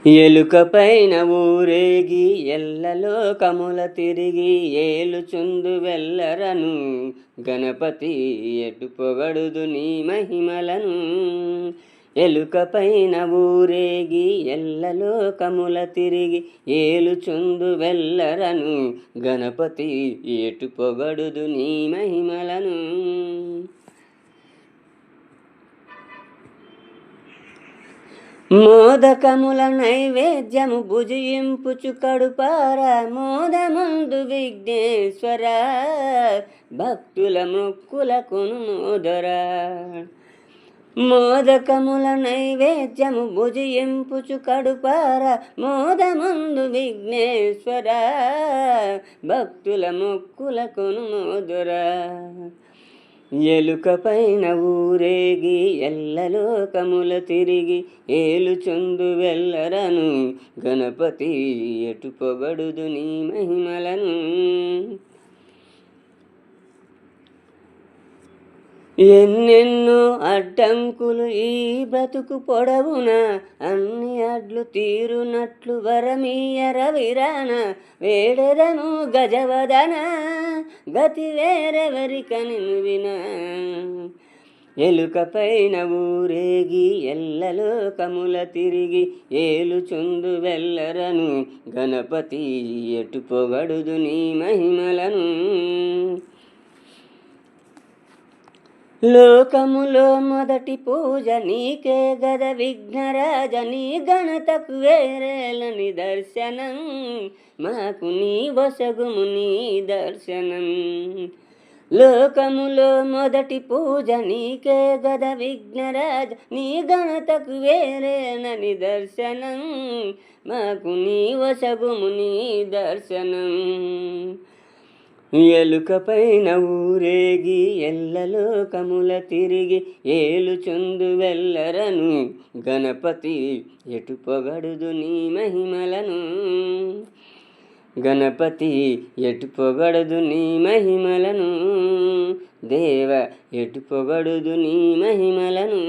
ఎలుక పైన ఊరేగి ఎల్లలోకముల తిరిగి ఏలుచుందు వెల్లరను గణపతి ఎటు పొగడుదు నీ మహిమలను. ఎలుక పైన ఊరేగి ఎల్లలోకముల తిరిగి ఏలుచుందు వెల్లరను గణపతి ఎటు పొగడుదు నీ మహిమలను. మోదకముల నైవేద్యము భుజింపుచు కడుపార మోదముందు విఘ్నేశ్వర భక్తుల మొక్కులకును మోదరా. మోదకముల నైవేద్యము భుజింపుచు కడుపార మోదముందు విఘ్నేశ్వర భక్తుల మొక్కులకును మోదరా. ఎలుక పైన ఊరేగి ఎల్లలోకముల తిరిగి ఏలుచుందు వెల్లరను గణపతి ఎటు పొగడుదు నీ మహిమలను. ఎన్నెన్నో అడ్డంకులు ఈ బ్రతుకు పొడవున అన్ని అడ్లు తీరునట్లు వరమీయర విరాన వేడెదను గజవదన గతి వేరెవరికని వినా. ఎలుక పైన ఊరేగి ఎల్లలోకముల తిరిగి ఏలుచుందు వెల్లరను గణపతి ఎటు పొగడుదు నీ మహిమలను. లోకములో మొదటి పూజ నీకే గద విఘ్నరాజ నీ గణతకు వేరేల నిదర్శనం మాకు నీ వసగుము నీ దర్శనం. లోకములో మొదటి పూజ నీకే గద విఘ్నరాజ నీ గణతకు వేరేల నిదర్శనం మాకు నీ వసగుము నీ దర్శనం. ఎలుక పైన ఊరేగి ఎల్లలోకముల తిరిగి ఏలుచుందు వెల్లరను గణపతి ఎటు పొగడుదు నీ మహిమలను. గణపతి ఎటు పొగడుదు నీ మహిమలను దేవ ఎటు పొగడుదు నీ మహిమలను.